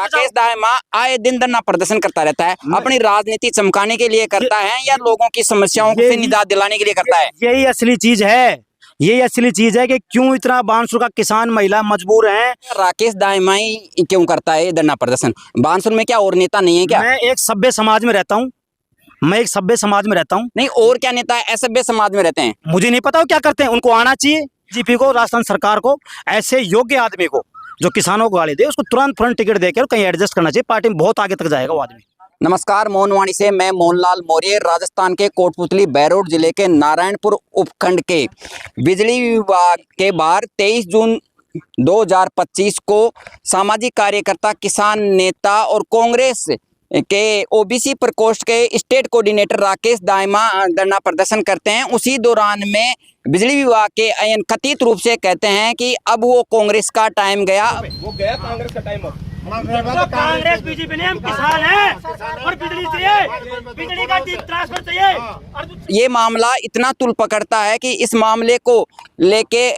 राकेश दाहिमा आए दिन धरना प्रदर्शन करता रहता है, अपनी राजनीति चमकाने के लिए करता है या लोगों की समस्याओं से निजात दिलाने के लिए करता है? यही असली चीज है, यही असली चीज है कि क्यों इतना बानसूर का किसान महिला मजबूर हैं। राकेश दाहिमा ही क्यों करता है धरना प्रदर्शन? बानसूर में क्या और नेता नहीं है क्या? मैं एक सभ्य समाज में रहता हूँ, मैं एक सभ्य समाज में रहता हूँ। नहीं, और क्या नेता है असभ्य समाज में रहते हैं? मुझे नहीं पता वो क्या करते हैं, उनको आना चाहिए जीपी को, राजस्थान सरकार को, ऐसे योग्य आदमी को जो किसानों को गाली दे उसको तुरंत फ्रंट टिकट देकर कहीं एडजस्ट करना चाहिए, पार्टी में बहुत आगे तक जाएगा वो आदमी। नमस्कार, मोहनवाणी से मैं मोहनलाल मौर्य। राजस्थान के कोटपुतली बैरोड जिले के नारायणपुर उपखंड के बिजली विभाग के बाहर 23 जून 2025 को सामाजिक कार्यकर्ता, किसान नेता और कांग्रेस के ओबीसी प्रकोष्ठ के स्टेट कोऑर्डिनेटर राकेश दाहिमा धरना प्रदर्शन करते हैं। उसी दौरान में बिजली विभाग के अयन कथित रूप से कहते हैं कि अब वो कांग्रेस का टाइम गया, वो गया कांग्रेस का टाइम। अब तो कांग्रेस बीजेपी ने हम किसान हैं और बिजली चाहिए, बिजली का ट्रांसफर चाहिए। ये मामला इतना तुल पकड़ता है कि इस मामले को लेके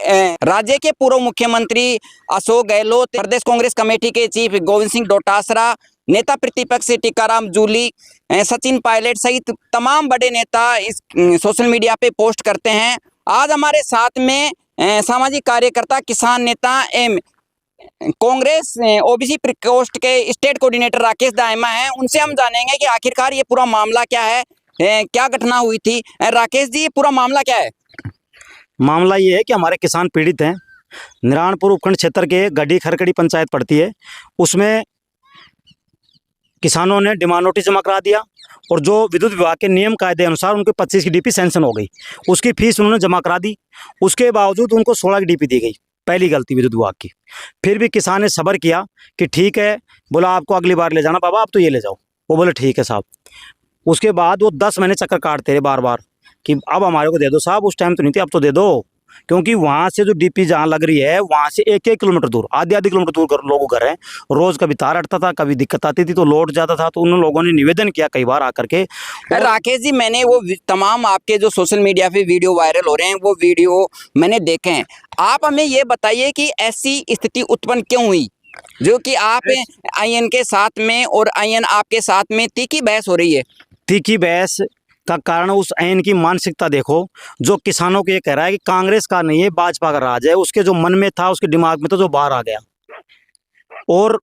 राज्य के पूर्व मुख्यमंत्री अशोक गहलोत, प्रदेश कांग्रेस कमेटी के चीफ गोविंद सिंह डोटासरा, नेता प्रतिपक्ष टीकाराम जूली, सचिन पायलट सहित तमाम बड़े नेता इस सोशल मीडिया पे पोस्ट करते हैं। आज हमारे साथ में सामाजिक कार्यकर्ता, किसान नेता एवं कांग्रेस ओबीसी प्रकोष्ठ के स्टेट कोऑर्डिनेटर राकेश दाहिमा हैं। उनसे हम जानेंगे कि आखिरकार ये पूरा मामला क्या है, क्या घटना हुई थी। राकेश जी, ये पूरा मामला क्या है? मामला ये है कि हमारे किसान पीड़ित हैं। नारायणपुर उपखंड क्षेत्र के गड्डी खरकड़ी पंचायत पड़ती है, उसमें किसानों ने डिमांड नोटिस जमा करा दिया और जो विद्युत विभाग के नियम कायदे अनुसार उनके 25 की डीपी सैंक्शन हो गई, उसकी फीस उन्होंने जमा करा दी। उसके बावजूद उनको 16 की डीपी दी गई, पहली गलती विद्युत विभाग की। फिर भी किसान ने सब्र किया कि ठीक है, बोला आपको अगली बार ले जाना बाबा, आप तो ये ले जाओ। वो बोले ठीक है साहब। उसके बाद वो 10 महीने चक्कर काटते रहे बार बार कि अब हमारे को दे दो साहब, उस टाइम तो नहीं थी, अब तो दे दो। क्योंकि वहाँ से जो डीपी जहाँ लग रही है वहाँ से 1-1 किलोमीटर दूर, आधे किलोमीटर दूर लोगों घर हैं। रोज कभी तार अटता था, कभी दिक्कत आती थी तो लौट जाता था। तो उन लोगों ने निवेदन किया कई बार आकर के। राकेश जी, मैंने वो तमाम आपके जो सोशल मीडिया पे वीडियो वायरल हो रहे हैं वो वीडियो मैंने देखे हैं। आप हमें ये बताइए कि ऐसी स्थिति उत्पन्न क्यों हुई जो कि आप आईएन के साथ में और आईएन आपके साथ में तीखी बहस हो रही है? तीखी बहस का कारण उस आयन की मानसिकता देखो, जो किसानों को ये कह रहा है कि कांग्रेस का नहीं है भाजपा का राज है। उसके जो मन में था, उसके दिमाग में तो जो बाहर आ गया। और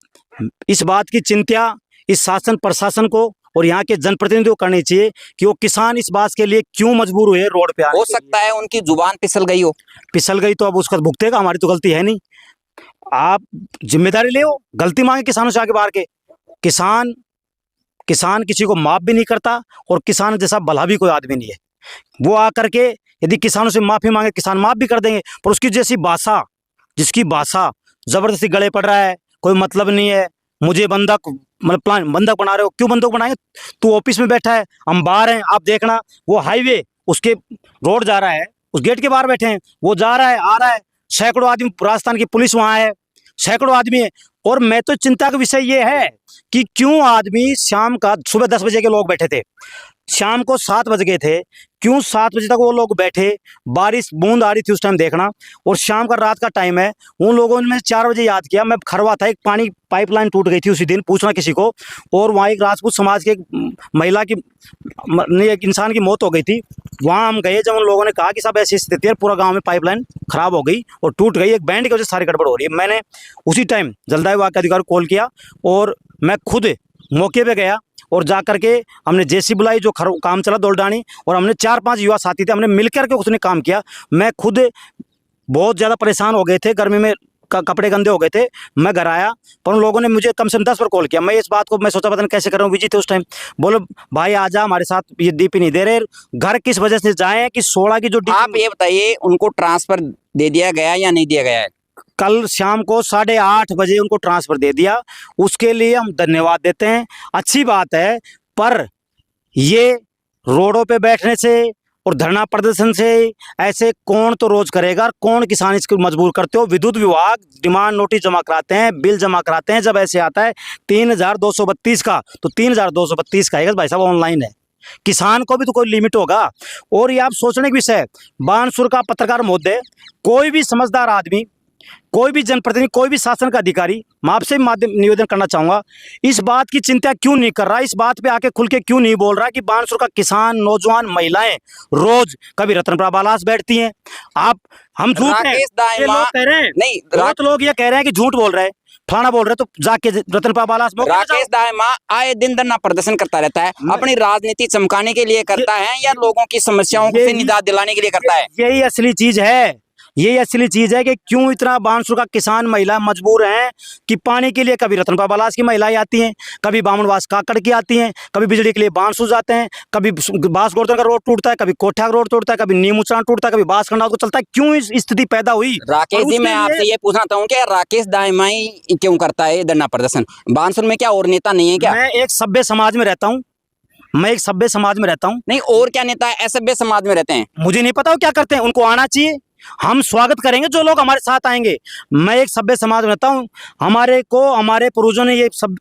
इस बात की चिंता इस शासन प्रशासन को और यहाँ के जनप्रतिनिधियों को करनी चाहिए कि वो किसान इस बात के लिए क्यों मजबूर हुए रोड पे आने। हो सकता है उनकी जुबान फिसल गई हो। फिसल गई तो अब उसका भुगतेगा, हमारी तो गलती है नहीं। आप जिम्मेदारी ले, गलती मांगे किसानों से आगे बाहर के। किसान किसी को माफ भी नहीं करता और किसान जैसा भला भी कोई आदमी नहीं है। वो आकर के यदि किसानों से माफी मांगे, किसान माफ भी कर देंगे, पर उसकी जैसी भाषा, जिसकी भाषा जबरदस्ती गले पड़ रहा है, कोई मतलब नहीं है, मुझे बंधक मतलब प्लान बंधक बना रहे हो, क्यों बंधक बनाएंगे? तू ऑफिस में बैठा है, हम बाहर हैं, आप देखना वो हाईवे उसके रोड जा रहा है, उस गेट के बाहर बैठे हैं, वो जा रहा है आ रहा है, सैकड़ों आदमी, राजस्थान की पुलिस वहां है, सैकड़ों आदमी है। और मैं तो चिंता का विषय ये है कि क्यों आदमी शाम का, सुबह 10 बजे के लोग बैठे थे, शाम को 7 बज गए थे, क्यों 7 बजे तक वो लोग बैठे? बारिश बूंद आ रही थी उस टाइम देखना, और शाम का रात का टाइम है। उन लोगों ने 4 बजे याद किया, मैं खरवा था, एक पानी पाइपलाइन टूट गई थी उसी दिन, पूछना किसी को। और वहाँ एक राजपूत समाज के महिला की, एक इंसान की मौत हो गई थी। वहाँ हम गए, जब उन लोगों ने कहा कि सब ऐसी स्थिति है, पूरा गाँव में पाइपलाइन खराब हो गई और टूट गई, एक बैंड की वजह से सारी गड़बड़ हो रही है। मैंने उसी टाइम जलदायु विभाग के अधिकारी को कॉल किया और मैं खुद मौके पे गया और जाकर के हमने जेसी बुलाई, जो काम चला दौड़ानी, और हमने 4-5 युवा साथी थे, हमने मिलकर के उसने काम किया। मैं खुद बहुत ज़्यादा परेशान हो गए थे, गर्मी में कपड़े गंदे हो गए थे। मैं घर आया, पर उन लोगों ने मुझे कम से कम 10 बार कॉल किया। मैं इस बात को मैं सोचा पता नहीं कैसे कर रहा हूँ, बिजी थे उस टाइम। बोलो भाई आजा हमारे साथ, ये डीपी नहीं दे रहे, घर किस वजह से जाए कि 16 की जो आप ये बताइए, उनको ट्रांसफर दे दिया गया या नहीं दिया गया है? कल शाम को 8:30 बजे उनको ट्रांसफर दे दिया, उसके लिए हम धन्यवाद देते हैं, अच्छी बात है। पर ये रोडों पे बैठने से और धरना प्रदर्शन से ऐसे कौन तो रोज करेगा, कौन किसान इसको मजबूर करते हो? विद्युत विभाग डिमांड नोटिस जमा कराते हैं, बिल जमा कराते हैं, जब ऐसे आता है 3232 का, तो 3232 का है भाई साहब, ऑनलाइन है। किसान को भी तो कोई लिमिट होगा। और ये आप सोचने की विषय है, बानसूर का पत्रकार महोदय, कोई भी समझदार आदमी कोई भी जनप्रतिनिधि, कोई भी शासन का अधिकारी, मैं आपसे माध्यम निवेदन करना चाहूंगा, इस बात की चिंता क्यों नहीं कर रहा, इस बात पे आके खुल के क्यों नहीं बोल रहा कि बानसूर का किसान, नौजवान, महिलाएं रोज कभी रतनपुरा बालास बैठती हैं। हम झूठ हैं, राकेश ये दाइमा लोग कह रहे हैं, नहीं, बहुत लोग ये कह रहे हैं कि झूठ बोल रहे हैं, फलाना बोल रहे हैं, तो जाके रतनपुरा बालास मौके पे जाओ। राकेश दाइमा आए दिन धरना प्रदर्शन करता रहता है, अपनी राजनीति चमकाने के लिए करता है या लोगों की समस्याओं से निजात दिलाने के लिए करता है? यही असली चीज है, यही असली चीज है कि क्यों इतना बानसूर का किसान, महिला मजबूर हैं कि पानी के लिए कभी रतनपुरा बालास की महिलाएं आती हैं, कभी बामनवास काकड़ की आती हैं, कभी बिजली के लिए बानसूर जाते हैं, कभी बांसगोर्धन का रोड टूटता है, कभी कोठा का रोड टूटता है, कभी नीमूचना टूटता है, कभी बांसखंडा को चलता है। क्यों इस स्थिति पैदा हुई? राकेश जी, मैं आपसे ये पूछना चाहूँ कि राकेश दाइमा ही क्यों करता है धरना प्रदर्शन? बानसूर में क्या और नेता नहीं है क्या? मैं एक सभ्य समाज में रहता हूँ, मैं एक सभ्य समाज में रहता हूँ। नहीं, और क्या नेता असभ्य समाज में रहते हैं? मुझे नहीं पता वो क्या करते हैं, उनको आना चाहिए, हम स्वागत करेंगे जो लोग हमारे साथ आएंगे। मैं एक सभ्य समाज में रहता हूँ, हमारे पूर्वजों ने ये सब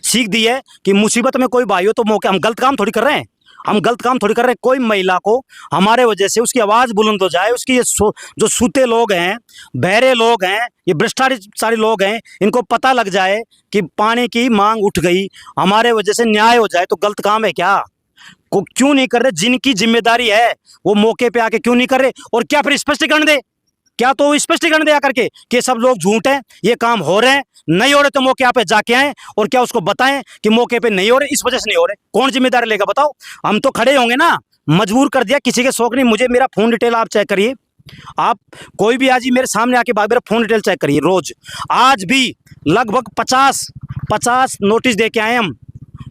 सीख दी है कि मुसीबत में कोई भाई हो तो मौके, हम गलत काम थोड़ी कर रहे हैं, हम गलत काम थोड़ी कर रहे हैं। कोई महिला को हमारे वजह से उसकी आवाज़ बुलंद हो जाए, उसकी ये जो सूते लोग हैं, बहरे लोग हैं, ये भ्रष्टाचारी लोग हैं, इनको पता लग जाए कि पानी की मांग उठ गई, हमारे वजह से न्याय हो जाए, तो गलत काम है क्या? को क्यों नहीं कर रहे? जिनकी जिम्मेदारी है वो मौके पे आके क्यों नहीं कर रहे? और क्या फिर स्पष्टीकरण दे, क्या तो स्पष्टीकरण दिया करके कि सब लोग झूठ हैं, ये काम हो रहे हैं, नहीं हो रहे तो मौके पे जाके आए और क्या उसको बताएं कि मौके पे नहीं हो रहे, इस वजह से नहीं हो रहे। कौन जिम्मेदारी लेगा बताओ? हम तो खड़े होंगे ना, मजबूर कर दिया, किसी के शौक नहीं। मुझे मेरा फोन डिटेल आप चेक करिए, आप कोई भी आज ही मेरे सामने आके मेरा फोन डिटेल चेक करिए। रोज आज भी लगभग 50 नोटिस दे के आए हम,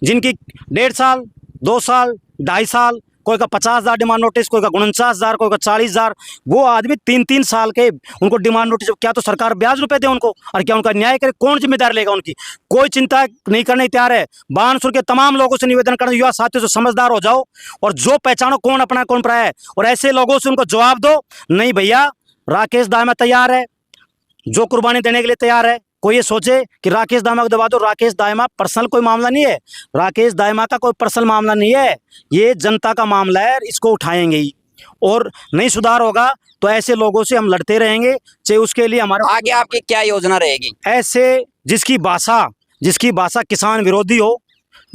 जिनकी 1.5 साल, 2 साल, 2.5 साल, कोई का 50,000 डिमांड नोटिस, कोई का 49,000, कोई का 40,000। वो आदमी 3-3 साल के, उनको डिमांड नोटिस, क्या तो सरकार ब्याज रुपए दे उनको, और क्या उनका न्याय करे? कौन जिम्मेदार लेगा उनकी? कोई चिंता नहीं करने तैयार है। बानसूर के तमाम लोगों से निवेदन करना, युवा साथियों से समझदार हो जाओ और जो पहचानो कौन अपना कौन पराया है, और ऐसे लोगों से उनको जवाब दो। नहीं भैया, राकेश दाइमा तैयार है, जो कुर्बानी देने के लिए तैयार है। कोई ये सोचे कि राकेश दाइमा को दबा दो, राकेश दाइमा पर्सनल कोई मामला नहीं है, राकेश दाइमा का कोई पर्सनल मामला नहीं है, ये जनता का मामला है, इसको उठाएंगे ही। और नहीं सुधार होगा तो ऐसे लोगों से हम लड़ते रहेंगे, चाहे उसके लिए हमारा आगे आपकी क्या योजना रहेगी? ऐसे जिसकी भाषा किसान विरोधी हो,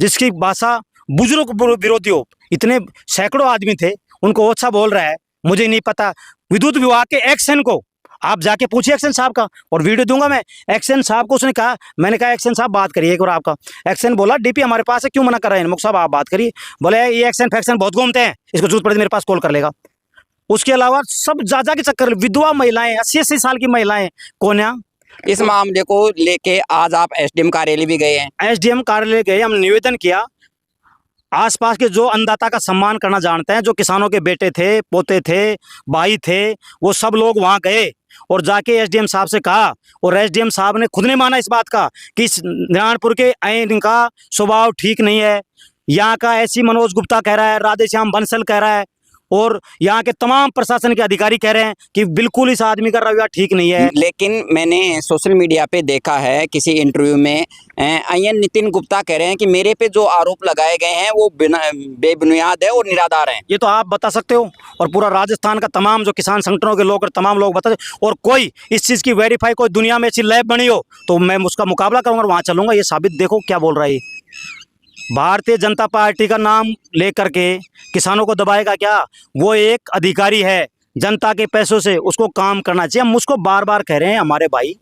जिसकी भाषा बुजुर्ग विरोधी हो, इतने सैकड़ों आदमी थे, उनको अच्छा बोल रहा है। मुझे नहीं पता विद्युत विभाग के एक्शन को आप जाके पूछिए एक्शन साहब का, और वीडियो दूंगा मैं एक्शन साहब को। उसने कहा, मैंने कहा एक्शन साहब बात करिए एक बार आपका। एक्शन बोला डीपी हमारे पास है, क्यों मना कर रहे हैं? मुख साहब आप बात करिए। बोले ये एक्शन फैक्शन बहुत घूमते हैं, इसको जरूरत पड़े मेरे पास कॉल कर लेगा। उसके अलावा सब जा के चक्कर, विधवा महिलाएं, 80-80 साल की महिलाएं, कोन्या। इस मामले को लेके आज आप एसडीएम कार्यालय भी गए हैं? एसडीएम कार्यालय गए, हम निवेदन किया। आसपास के जो अन्नदाता का सम्मान करना जानते हैं, जो किसानों के बेटे थे, पोते थे, भाई थे, वो सब लोग वहां गए और जाके एसडीएम साहब से कहा, और एसडीएम साहब ने खुद ने माना इस बात का कि इस नारायणपुर के आइन का स्वभाव ठीक नहीं है। यहाँ का ऐसी मनोज गुप्ता कह रहा है, राधेश्याम बंसल कह रहा है, और यहाँ के तमाम प्रशासन के अधिकारी कह रहे हैं कि बिल्कुल इस आदमी का रवैया ठीक नहीं है। लेकिन मैंने सोशल मीडिया पे देखा है किसी इंटरव्यू में आईएन नितिन गुप्ता कह रहे हैं कि मेरे पे जो आरोप लगाए गए हैं वो बेबुनियाद है और निराधार हैं। ये तो आप बता सकते हो, और पूरा राजस्थान का तमाम जो किसान संगठनों के लोग और तमाम लोग बता, और कोई इस चीज़ की वेरीफाई, कोई दुनिया में ऐसी लैब बनी हो तो मैं उसका मुकाबला करूँगा, वहाँ चलूँगा, ये साबित देखो क्या बोल रहा है। भारतीय जनता पार्टी का नाम लेकर के किसानों को दबाएगा क्या? वो एक अधिकारी है, जनता के पैसों से उसको काम करना चाहिए। हम उसको बार बार कह रहे हैं, हमारे भाई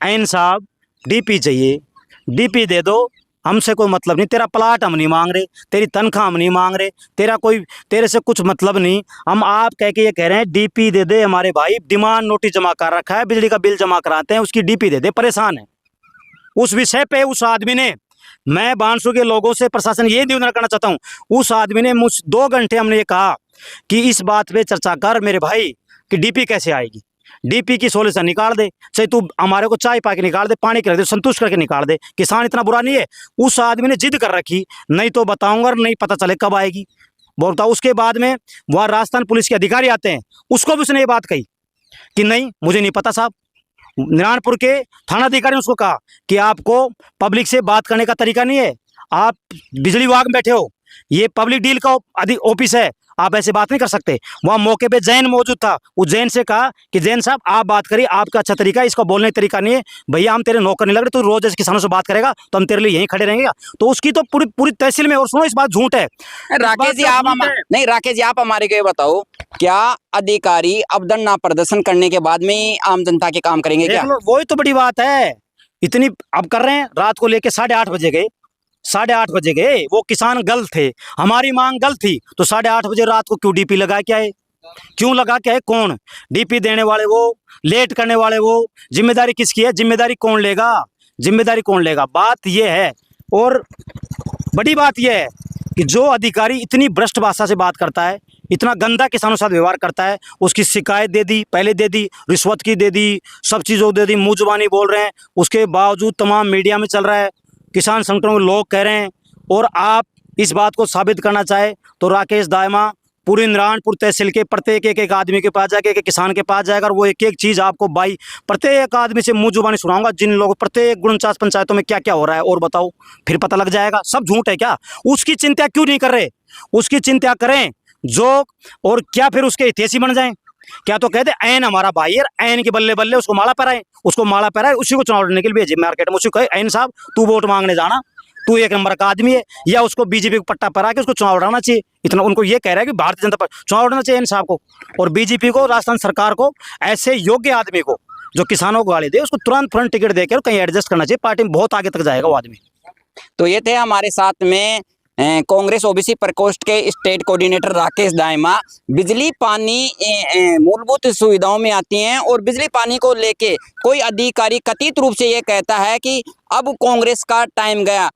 आइन साहब डीपी चाहिए, डीपी दे दो, हमसे कोई मतलब नहीं, तेरा प्लाट हम नहीं मांग रहे, तेरी तनख्वाह हम नहीं मांग रहे, तेरे से कुछ मतलब नहीं। हम आप कह के ये कह रहे हैं डीपी दे दे हमारे भाई, डिमांड नोटिस जमा कर रखा है, बिजली का बिल जमा कराते हैं, उसकी डीपी दे दे, परेशान है। उस विषय पे उस आदमी ने, मैं बानसूर के लोगों से प्रशासन ये निवेदन करना चाहता हूँ, उस आदमी ने मुझ 2 घंटे हमने ये कहा कि इस बात पे चर्चा कर मेरे भाई कि डीपी कैसे आएगी, डीपी की सोल्यूशन निकाल दे, चाहे तू हमारे को चाय पा के निकाल दे, पानी कर दे, संतुष्ट करके निकाल दे, किसान इतना बुरा नहीं है। उस आदमी ने जिद कर रखी, नहीं तो बताऊंगा, नहीं पता चले कब आएगी, बोलता। उसके बाद में वहाँ राजस्थान पुलिस के अधिकारी आते हैं, उसको भी उसने ये बात कही कि नहीं मुझे नहीं पता साहब। नारायणपुर के थाना अधिकारी ने उसको कहा कि आपको पब्लिक से बात करने का तरीका नहीं है, आप बिजली विभाग में बैठे हो, ये पब्लिक डील का ऑफिस है, आप ऐसे बात नहीं कर सकते। वहाँ मौके पे जैन मौजूद था, उस जैन से कहा कि जैन साहब आप बात करिए, आपका अच्छा तरीका है, इसका बोलने का तरीका नहीं है, भैया हम तेरे नौकर नहीं लग रहे, तू रोज ऐसे किसानों से बात करेगा तो हम तेरे लिए यहीं खड़े रहेंगे। तो उसकी तो पूरी पूरी तहसील में, और सुनो इस बात झूठ है। राकेश जी आप नहीं, राकेश जी आप हमारे को ये बताओ, क्या अधिकारी अब धरना प्रदर्शन करने के बाद में ही आम जनता के काम करेंगे क्या? वही तो बड़ी बात है, इतनी अब कर रहे हैं। रात को लेके 8:30 बजे गए, 8:30 बजे गए, वो किसान गलत थे, हमारी मांग गलत थी, तो 8:30 बजे रात को क्यों डीपी लगा के आए? क्यों लगा के आए? कौन डीपी देने वाले? वो लेट करने वाले, वो जिम्मेदारी किसकी है? जिम्मेदारी कौन लेगा? जिम्मेदारी कौन लेगा? बात ये है। और बड़ी बात यह है कि जो अधिकारी इतनी भ्रष्ट भाषा से बात करता है, इतना गंदा किसानों के साथ व्यवहार करता है, उसकी शिकायत दे दी, पहले दे दी, रिश्वत की दे दी, सब चीज़ों दे दी, मुँह जुबानी बोल रहे हैं, उसके बावजूद तमाम मीडिया में चल रहा है, किसान संगठनों के लोग कह रहे हैं। और आप इस बात को साबित करना चाहे तो राकेश दाइमा पूरी नारायणपुर तहसील के प्रत्येक एक आदमी के पास जाके, एक किसान के पास जाएगा, और वो एक चीज़ आपको प्रत्येक आदमी से मुँह जुबानी सुनाऊंगा, जिन लोगों प्रत्येक 49 पंचायतों में क्या क्या हो रहा है, और बताओ, फिर पता लग जाएगा। सब झूठ है क्या? उसकी चिंता क्यों नहीं कर रहे? उसकी चिंता करें जो, और क्या फिर उसके हितैषी बन जाएं? क्या तो कहते ऐन हमारा भाई है, ऐन के बल्ले बल्ले उसको माला पहराए, उसको माला पहराए, उसी को चुनाव लड़ने के लिए भेजे मार्केट में, उसी को कहे ऐन साहब तू वोट मांगने जाना, तू एक नंबर का आदमी है, या उसको बीजेपी को पट्टा पहरा के उसको चुनाव लड़ाना चाहिए। इतना उनको ये कह रहा है कि भारतीय जनता पार्टी चुनाव लड़ना चाहिए इन साहब को, और बीजेपी को, राजस्थान सरकार को, ऐसे योग्य आदमी को जो किसानों को गाली दे, उसको तुरंत फ्रंट टिकट देकर कहीं एडजस्ट करना चाहिए, पार्टी में बहुत आगे तक जाएगा वो आदमी। तो ये थे हमारे साथ में कांग्रेस ओबीसी प्रकोष्ठ के स्टेट कोऑर्डिनेटर राकेश दाइमा। बिजली पानी मूलभूत सुविधाओं में आती हैं, और बिजली पानी को लेके कोई अधिकारी कथित रूप से ये कहता है कि अब कांग्रेस का टाइम गया,